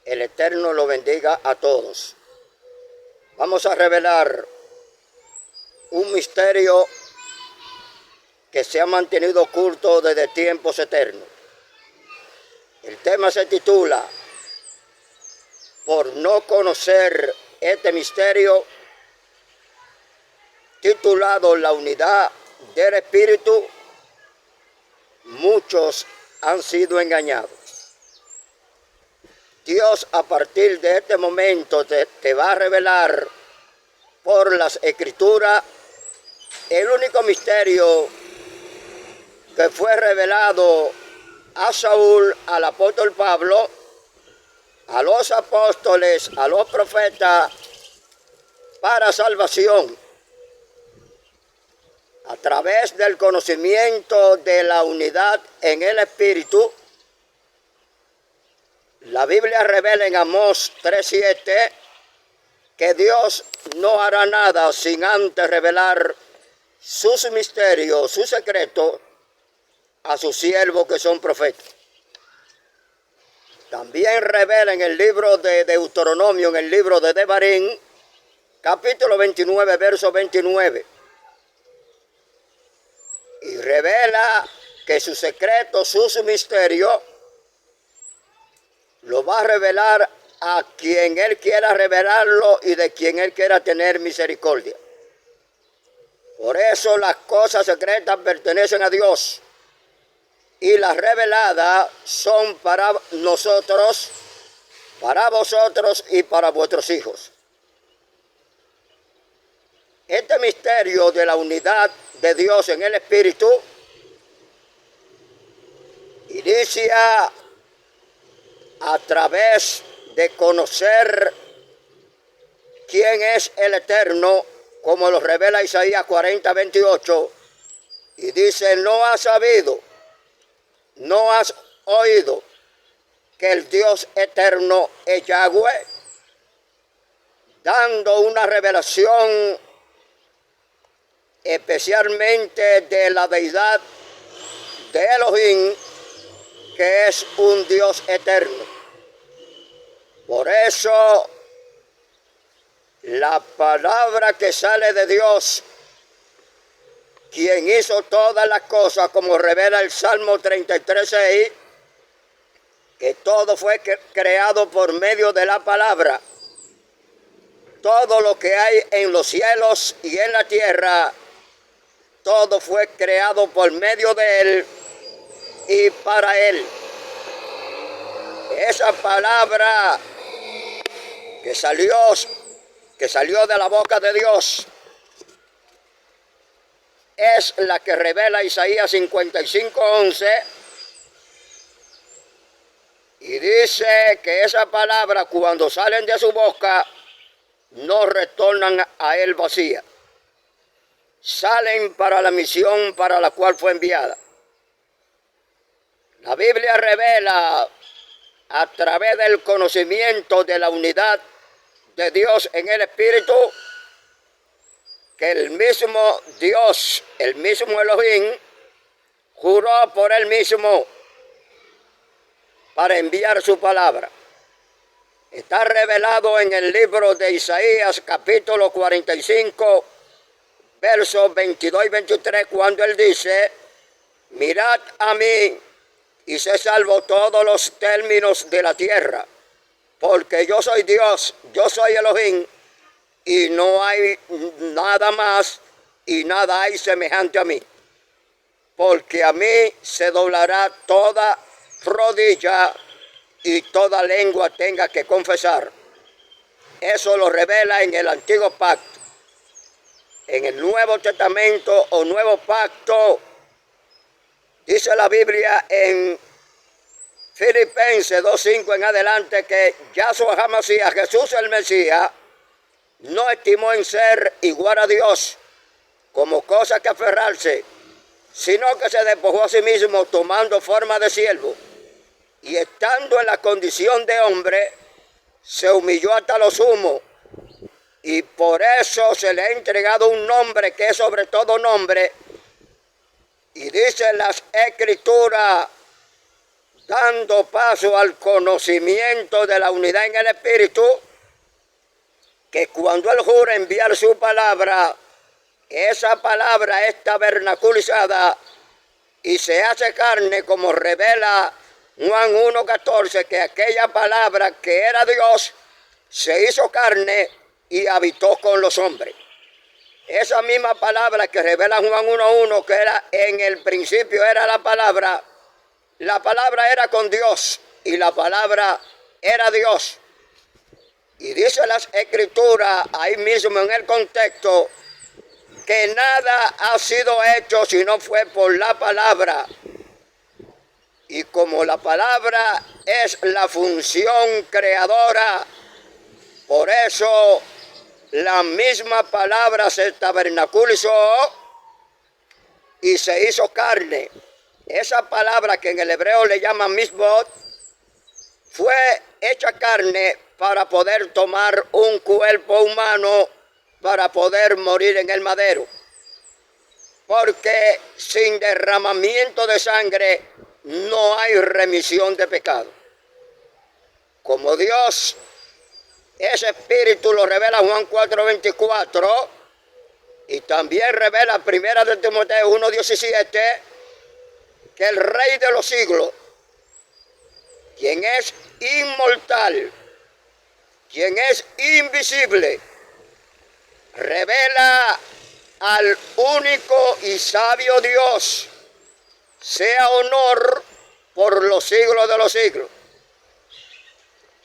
El Eterno lo bendiga a todos. Vamos a revelar un misterio que se ha mantenido oculto desde tiempos eternos. El tema se titula Por no conocer este misterio, titulado La unidad del Espíritu, muchos han sido engañados. Dios a partir de este momento te va a revelar por las Escrituras el único misterio que fue revelado a Saúl, al apóstol Pablo, a los apóstoles, a los profetas, para salvación, a través del conocimiento de la unidad en el Espíritu. La Biblia revela en Amós 3:7 que Dios no hará nada sin antes revelar sus misterios, sus secretos a sus siervos que son profetas. También revela en el libro de Deuteronomio, en el libro de Devarim, capítulo 29, verso 29. Y revela que sus secretos, sus misterios, lo va a revelar a quien Él quiera revelarlo y de quien Él quiera tener misericordia. Por eso las cosas secretas pertenecen a Dios y las reveladas son para nosotros, para vosotros y para vuestros hijos. Este misterio de la unidad de Dios en el Espíritu inicia a través de conocer quién es el Eterno, como lo revela Isaías 40:28, y dice: no has sabido, no has oído que el Dios eterno es Yahweh, dando una revelación especialmente de la deidad de Elohim, que es un Dios eterno. Por eso, la palabra que sale de Dios, quien hizo todas las cosas, como revela el Salmo 33:6, que todo fue creado por medio de la palabra. Todo lo que hay en los cielos y en la tierra, todo fue creado por medio de Él y para Él. Esa palabra que salió de la boca de Dios es la que revela Isaías 55:11, y dice que esa palabra, cuando salen de su boca, no retornan a él vacía. Salen para la misión para la cual fue enviada. La Biblia revela a través del conocimiento de la unidad de Dios en el Espíritu, que el mismo Dios, el mismo Elohim, juró por él mismo para enviar su palabra. Está revelado en el libro de Isaías, capítulo 45, versos 22 y 23, cuando él dice: mirad a mí y sé salvo todos los términos de la tierra, porque yo soy Dios, yo soy Elohim, y no hay nada más y nada hay semejante a mí, porque a mí se doblará toda rodilla y toda lengua tenga que confesar. Eso lo revela en el Antiguo Pacto. En el Nuevo Testamento o Nuevo Pacto, dice la Biblia en Filipenses 2:5 en adelante, que Yahshua HaMashiach, Jesús el Mesías, no estimó en ser igual a Dios como cosa que aferrarse, sino que se despojó a sí mismo, tomando forma de siervo, y estando en la condición de hombre, se humilló hasta lo sumo, y por eso se le ha entregado un nombre que es sobre todo nombre. Y dice las Escrituras dando paso al conocimiento de la unidad en el Espíritu, que cuando Él jura enviar su palabra, esa palabra es tabernaculizada y se hace carne, como revela Juan 1:14, que aquella palabra que era Dios se hizo carne y habitó con los hombres. Esa misma palabra que revela Juan 1:1, que era en el principio era la palabra era con Dios y la palabra era Dios. Y dice las Escrituras ahí mismo en el contexto que nada ha sido hecho si no fue por la palabra. Y como la palabra es la función creadora, por eso la misma palabra se tabernaculizó y se hizo carne. Esa palabra que en el hebreo le llaman misbot, fue hecha carne para poder tomar un cuerpo humano para poder morir en el madero. Porque sin derramamiento de sangre no hay remisión de pecado. Como Dios es espíritu, lo revela Juan 4:24 y también revela 1 de Timoteo 1:17, que el Rey de los siglos, quien es inmortal, quien es invisible, revela al único y sabio Dios, sea honor por los siglos de los siglos.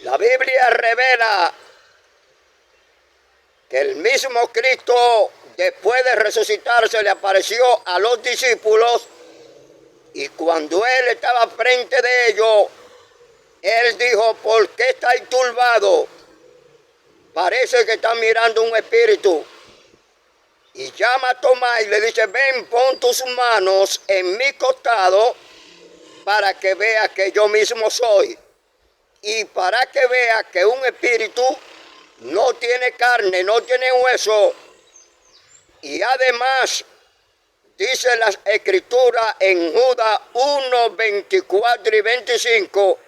La Biblia revela que el mismo Cristo, después de resucitarse, le apareció a los discípulos, y cuando Él estaba frente de ellos, Él dijo: ¿por qué estáis turbados? Parece que están mirando un espíritu. Y llama a Tomás y le dice: ven, pon tus manos en mi costado para que vea que yo mismo soy. Y para que vea que un espíritu no tiene carne, no tiene hueso. Y además, dice las Escrituras en Judas 1:24 y 25,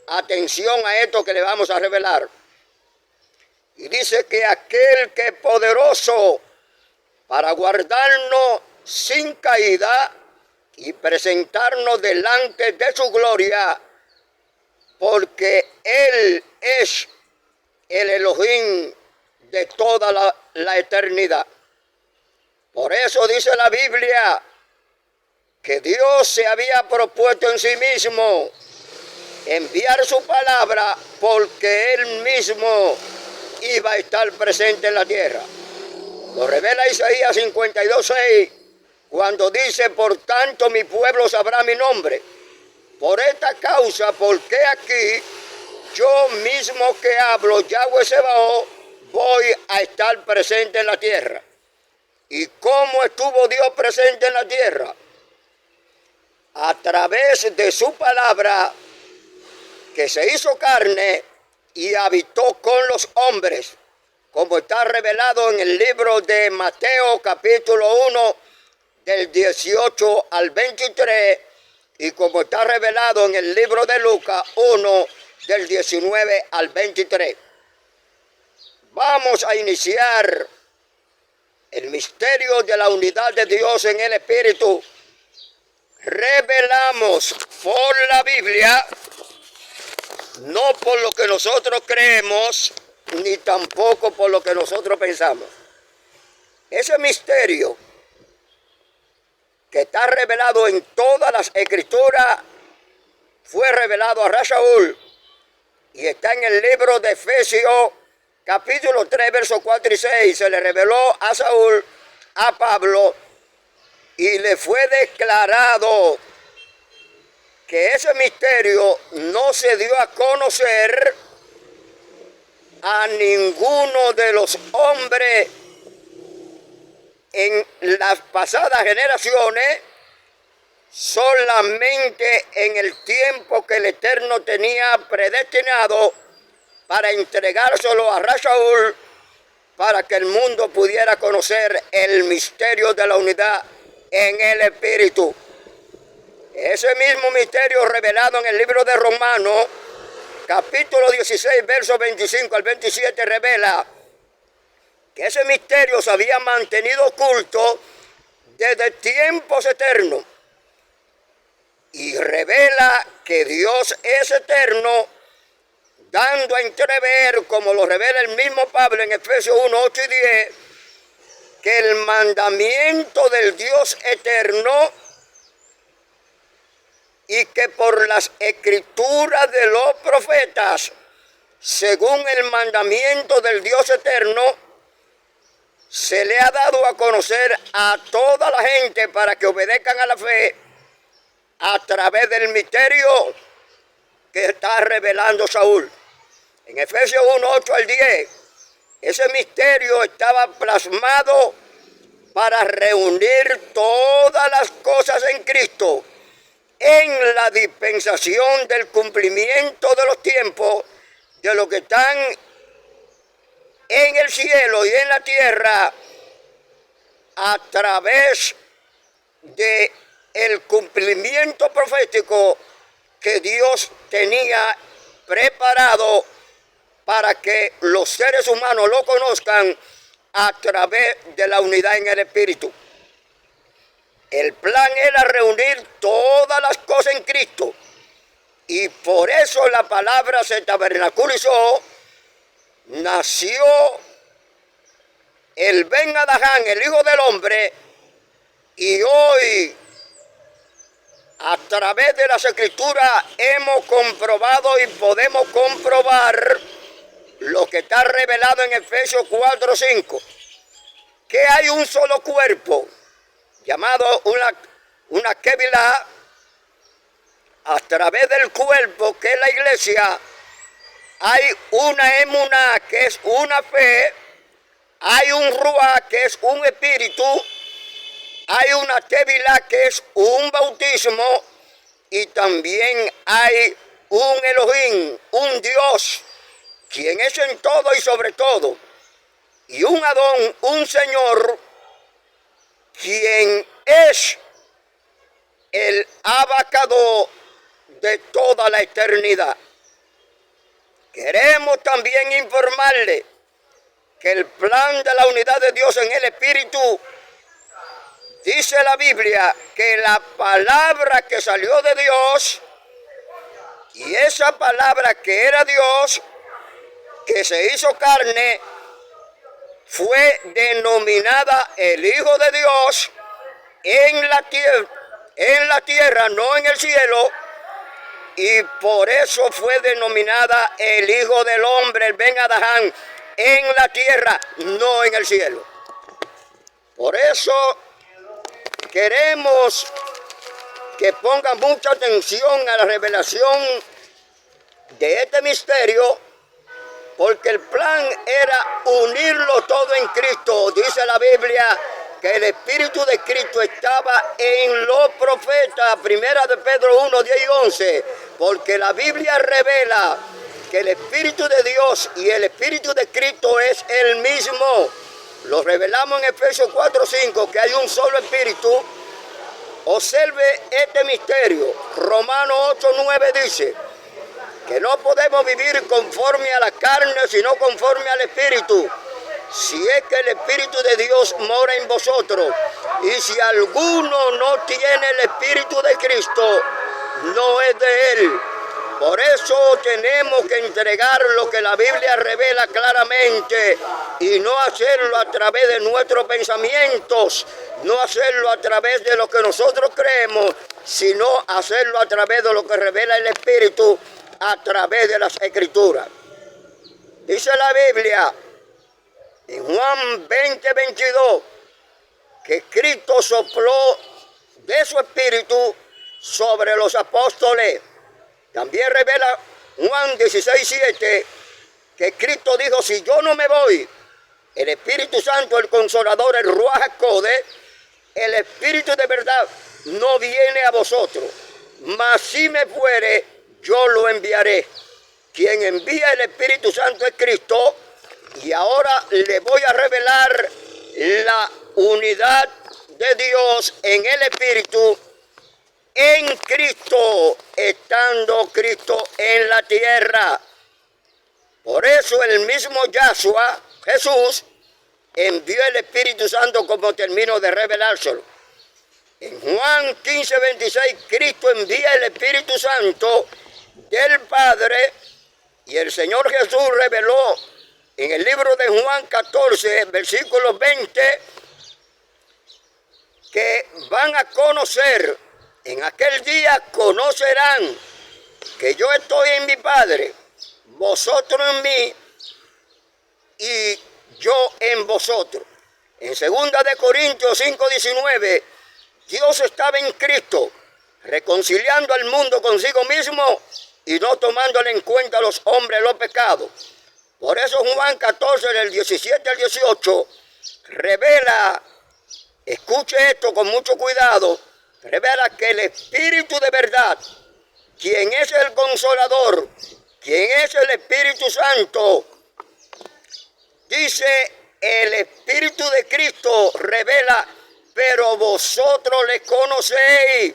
atención a esto que le vamos a revelar. Y dice que aquel que es poderoso para guardarnos sin caída y presentarnos delante de su gloria, porque Él es el Elohim de toda la eternidad. Por eso dice la Biblia que Dios se había propuesto en sí mismo enviar su palabra porque Él mismo iba a estar presente en la tierra. Lo revela Isaías 52:6, cuando dice: por tanto mi pueblo sabrá mi nombre. Por esta causa, porque aquí yo mismo que hablo, Yahweh Sebaot, voy a estar presente en la tierra. ¿Y cómo estuvo Dios presente en la tierra? A través de su palabra, que se hizo carne y habitó con los hombres, como está revelado en el libro de Mateo capítulo 1 del 18 al 23 y como está revelado en el libro de Lucas 1 del 19 al 23. Vamos a iniciar el misterio de la unidad de Dios en el Espíritu. Revelamos por la Biblia, no por lo que nosotros creemos, ni tampoco por lo que nosotros pensamos. Ese misterio que está revelado en todas las Escrituras fue revelado a Rashaúl y está en el libro de Efesios capítulo 3 versos 4 y 6. Se le reveló a Saúl, a Pablo, y le fue declarado que ese misterio no se dio a conocer a ninguno de los hombres en las pasadas generaciones, solamente en el tiempo que el Eterno tenía predestinado para entregárselo a Rashaúl, para que el mundo pudiera conocer el misterio de la unidad en el Espíritu. Ese mismo misterio revelado en el libro de Romanos, capítulo 16, versos 25 al 27, revela que ese misterio se había mantenido oculto desde tiempos eternos. Y revela que Dios es eterno, dando a entrever, como lo revela el mismo Pablo en Efesios 1, 8 y 10, que el mandamiento del Dios eterno y que por las escrituras de los profetas, según el mandamiento del Dios eterno, se le ha dado a conocer a toda la gente para que obedezcan a la fe a través del misterio que está revelando Saúl. En Efesios 1, 8 al 10, ese misterio estaba plasmado para reunir todas las cosas en Cristo en la dispensación del cumplimiento de los tiempos de los que están en el cielo y en la tierra a través de el cumplimiento profético que Dios tenía preparado para que los seres humanos lo conozcan a través de la unidad en el Espíritu. El plan era reunir todas las cosas en Cristo, y por eso la palabra se tabernaculizó, nació el Ben Adahán, el Hijo del Hombre, y hoy a través de las Escrituras hemos comprobado y podemos comprobar lo que está revelado en Efesios 4, 5, que hay un solo cuerpo, llamado una Kevilá, a través del cuerpo que es la iglesia. Hay una emuná, que es una fe, hay un ruá, que es un espíritu, hay una tevilá, que es un bautismo, y también hay un Elohim, un Dios, quien es en todo y sobre todo, y un Adón, un Señor, quien es el abacador de toda la eternidad. Queremos también informarle que el plan de la unidad de Dios en el Espíritu, dice la Biblia, que la palabra que salió de Dios, y esa palabra que era Dios, que se hizo carne, fue denominada el Hijo de Dios en la tierra, no en el cielo, y por eso fue denominada el Hijo del Hombre, el Ben Adahán, en la tierra, no en el cielo. Por eso queremos que pongan mucha atención a la revelación de este misterio, porque el plan era unirlo todo en Cristo. Dice la Biblia que el Espíritu de Cristo estaba en los profetas, primera de Pedro 1, 10 y 11, porque la Biblia revela que el Espíritu de Dios y el Espíritu de Cristo es el mismo. Lo revelamos en Efesios 4, 5, que hay un solo Espíritu. Observe este misterio. Romanos 8, 9 dice que no podemos vivir conforme a la carne, sino conforme al Espíritu, si es que el Espíritu de Dios mora en vosotros. Y si alguno no tiene el Espíritu de Cristo, no es de él. Por eso tenemos que entregar lo que la Biblia revela claramente, y no hacerlo a través de nuestros pensamientos, no hacerlo a través de lo que nosotros creemos, sino hacerlo a través de lo que revela el Espíritu, a través de las Escrituras. Dice la Biblia en Juan 20, 22, que Cristo sopló de su Espíritu sobre los apóstoles. También revela Juan 16, 7, que Cristo dijo: si yo no me voy, el Espíritu Santo, el Consolador, el Ruach HaKodesh, el Espíritu de verdad, no viene a vosotros, mas si me fuere, yo lo enviaré. Quien envía el Espíritu Santo es Cristo. Y ahora le voy a revelar la unidad de Dios en el Espíritu en Cristo, estando Cristo en la tierra. Por eso el mismo Yahshua, Jesús, envió el Espíritu Santo como termino de revelárselo. En Juan 15:26, Cristo envía el Espíritu Santo del Padre y el Señor Jesús reveló en el libro de Juan 14, versículo 20, que van a conocer, en aquel día conocerán que yo estoy en mi Padre, vosotros en mí y yo en vosotros. En 2 de Corintios 5:19, Dios estaba en Cristo, reconciliando al mundo consigo mismo y no tomándole en cuenta a los hombres los pecados. Por eso Juan 14, del 17 al 18, revela, escuche esto con mucho cuidado, revela que el Espíritu de verdad, quien es el Consolador, quien es el Espíritu Santo, dice, el Espíritu de Cristo revela, pero vosotros le conocéis,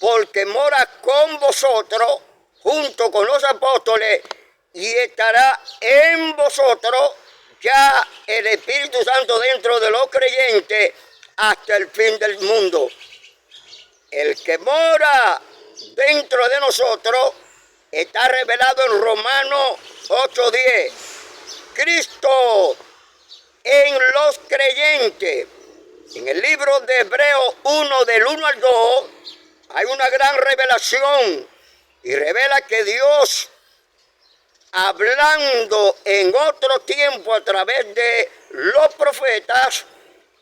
porque mora con vosotros, junto con los apóstoles, y estará en vosotros ya el Espíritu Santo dentro de los creyentes hasta el fin del mundo. El que mora dentro de nosotros está revelado en Romanos 8:10. Cristo en los creyentes. En el libro de Hebreos 1, del 1 al 2, hay una gran revelación y revela que Dios, hablando en otro tiempo a través de los profetas,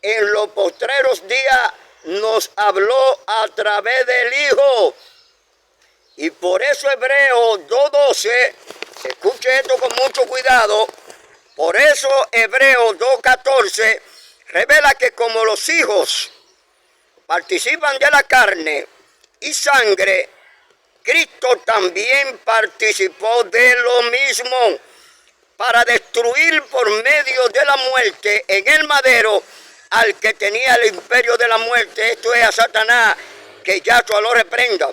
en los postreros días nos habló a través del Hijo. Y por eso Hebreos 2:12, escuche esto con mucho cuidado, por eso Hebreos 2:14 revela que como los hijos participan de la carne y sangre, Cristo también participó de lo mismo para destruir por medio de la muerte en el madero al que tenía el imperio de la muerte, esto es a Satanás, que Yahshua lo reprenda.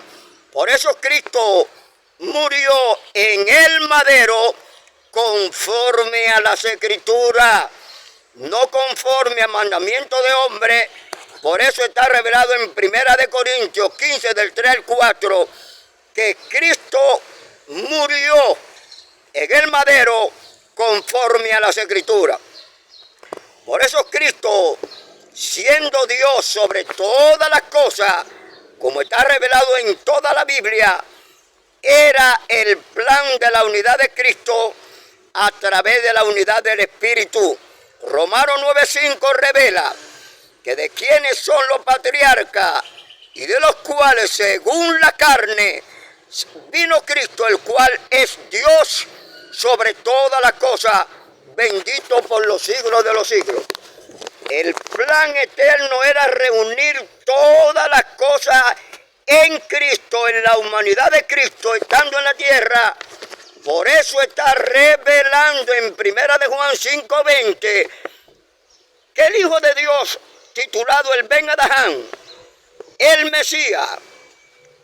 Por eso Cristo murió en el madero conforme a las Escrituras, no conforme al mandamiento de hombre. Por eso está revelado en 1 de Corintios 15, del 3 al 4, que Cristo murió en el madero conforme a las Escrituras. Por eso Cristo, siendo Dios sobre todas las cosas, como está revelado en toda la Biblia, era el plan de la unidad de Cristo a través de la unidad del Espíritu. Romanos 9:5 revela que de quienes son los patriarcas y de los cuales según la carne vino Cristo, el cual es Dios sobre todas las cosas, bendito por los siglos de los siglos. El plan eterno era reunir todas las cosas en Cristo, en la humanidad de Cristo, estando en la tierra. Por eso está revelando en 1 de Juan 5:20 que el Hijo de Dios, titulado el Ben Adahán, el Mesías,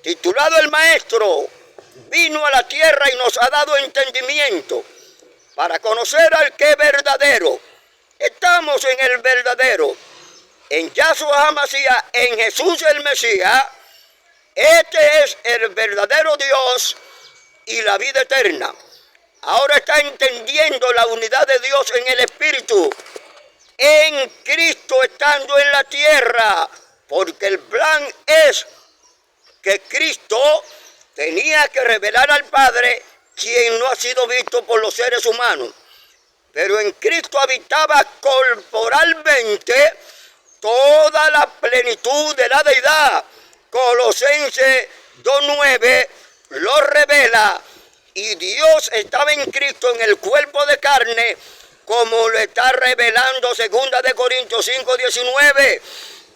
titulado el Maestro, vino a la tierra y nos ha dado entendimiento para conocer al que es verdadero. Estamos en el verdadero, en Yahshua HaMashiach, en Jesús el Mesías. Este es el verdadero Dios y la vida eterna. Ahora está entendiendo la unidad de Dios en el Espíritu, en Cristo estando en la tierra, porque el plan es que Cristo tenía que revelar al Padre, quien no ha sido visto por los seres humanos. Pero en Cristo habitaba corporalmente toda la plenitud de la deidad. Colosenses 2:9 lo revela, y Dios estaba en Cristo en el cuerpo de carne, como lo está revelando 2 de Corintios 5:19,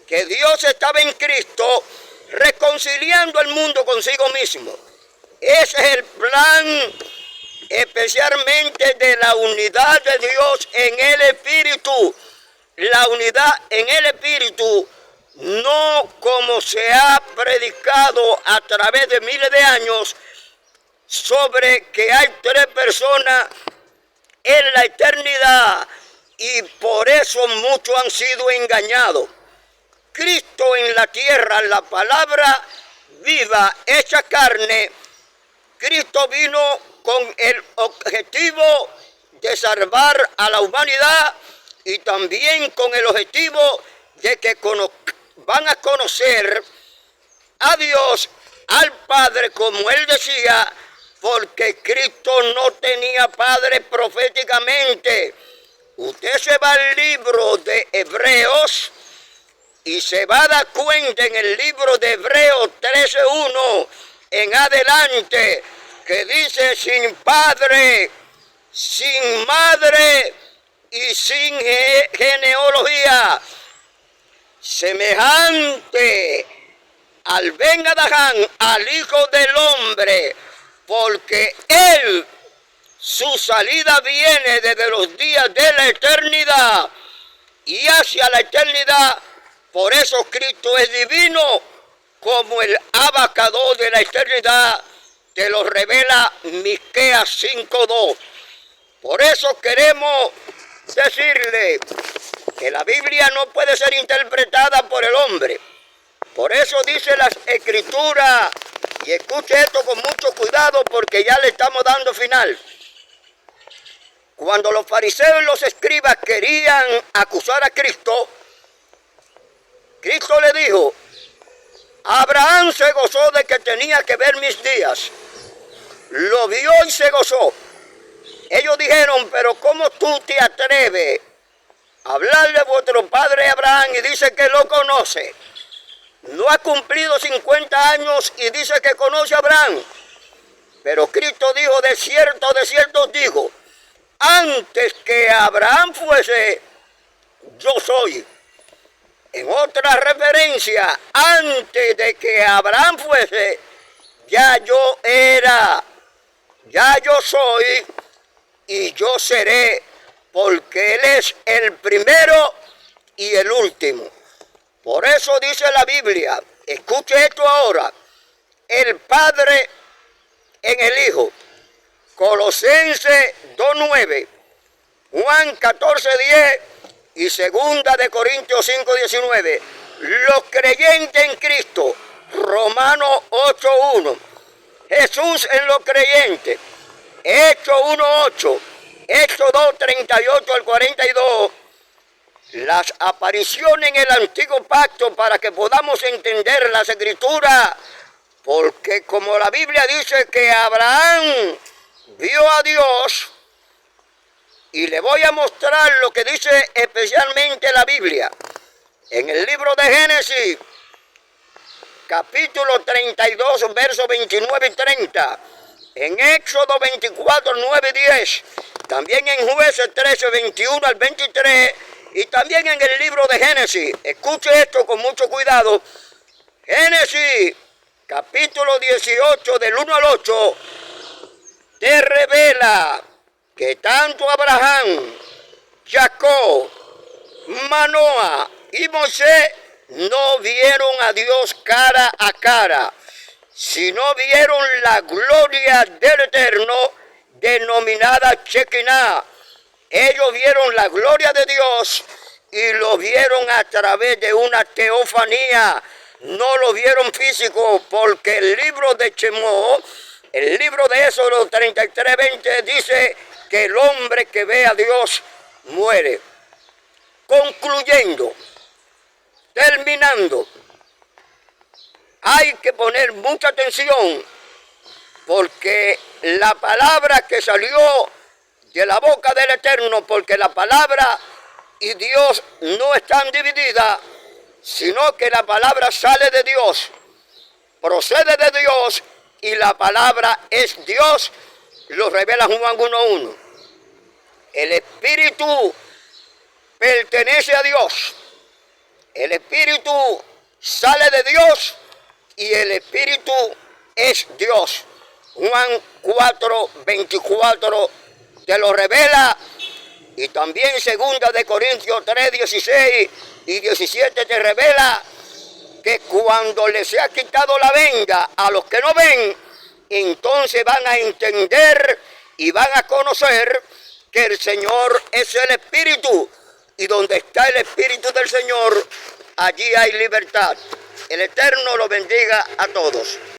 que Dios estaba en Cristo reconciliando al mundo consigo mismo. Ese es el plan, especialmente de la unidad de Dios en el Espíritu. La unidad en el Espíritu no como se ha predicado a través de miles de años sobre que hay tres personas en la eternidad y por eso muchos han sido engañados. Cristo en la tierra, la palabra viva, hecha carne, Cristo vino con el objetivo de salvar a la humanidad y también con el objetivo de que van a conocer a Dios, al Padre, como él decía, porque Cristo no tenía Padre proféticamente. Usted se va al libro de Hebreos y se va a dar cuenta en el libro de Hebreos 13:1 en adelante, que dice: sin padre, sin madre y sin genealogía, semejante al Ben Adán, al Hijo del Hombre, porque él, su salida viene desde los días de la eternidad y hacia la eternidad. Por eso Cristo es divino, como el abacador de la eternidad, te lo revela Miqueas 5:2. Por eso queremos decirle que la Biblia no puede ser interpretada por el hombre. Por eso dice las Escrituras, y escuche esto con mucho cuidado porque ya le estamos dando final. Cuando los fariseos y los escribas querían acusar a Cristo, Cristo le dijo: Abraham se gozó de que tenía que ver mis días. Lo vio y se gozó. Ellos dijeron: pero ¿cómo tú te atreves a hablarle a vuestro padre Abraham y dice que lo conoce? No ha cumplido 50 años y dice que conoce a Abraham. Pero Cristo dijo: de cierto os digo, antes que Abraham fuese, yo soy. En otra referencia, antes de que Abraham fuese, ya yo era, ya yo soy y yo seré, porque Él es el primero y el último. Por eso dice la Biblia, escuche esto ahora, el Padre en el Hijo. Colosenses 2:9, Juan 14:10 y 2 Corintios 5:19. Los creyentes en Cristo, Romanos 8:1. Jesús en los creyentes, Hechos 1:8, Hechos 2:38 al 42. Las apariciones en el antiguo pacto para que podamos entender las Escrituras, porque como la Biblia dice que Abraham vio a Dios, y le voy a mostrar lo que dice especialmente la Biblia en el libro de Génesis, capítulo 32, versos 29 y 30, en Éxodo 24, 9 y 10, también en Jueces 13, 21 al 23, y también en el libro de Génesis. Escuche esto con mucho cuidado. Génesis, capítulo 18, del 1 al 8, te revela que tanto Abraham, Jacob, Manoah y Moisés no vieron a Dios cara a cara, sino vieron la gloria del Eterno, denominada Shekinah. Ellos vieron la gloria de Dios y lo vieron a través de una teofanía. No lo vieron físico, porque el libro de Shemot, el libro de Éxodo 33:20 dice que el hombre que ve a Dios muere. Concluyendo, terminando, hay que poner mucha atención, porque la palabra que salió de la boca del Eterno, porque la palabra y Dios no están divididas, sino que la palabra sale de Dios, procede de Dios, y la palabra es Dios, lo revela Juan 1:1. El Espíritu pertenece a Dios, el Espíritu sale de Dios y el Espíritu es Dios. Juan 4:24 te lo revela, y también 2 Corintios 3:16 y 17 te revela que cuando les sea quitado la venda a los que no ven, entonces van a entender y van a conocer que el Señor es el Espíritu, y donde está el Espíritu del Señor, allí hay libertad. El Eterno los bendiga a todos.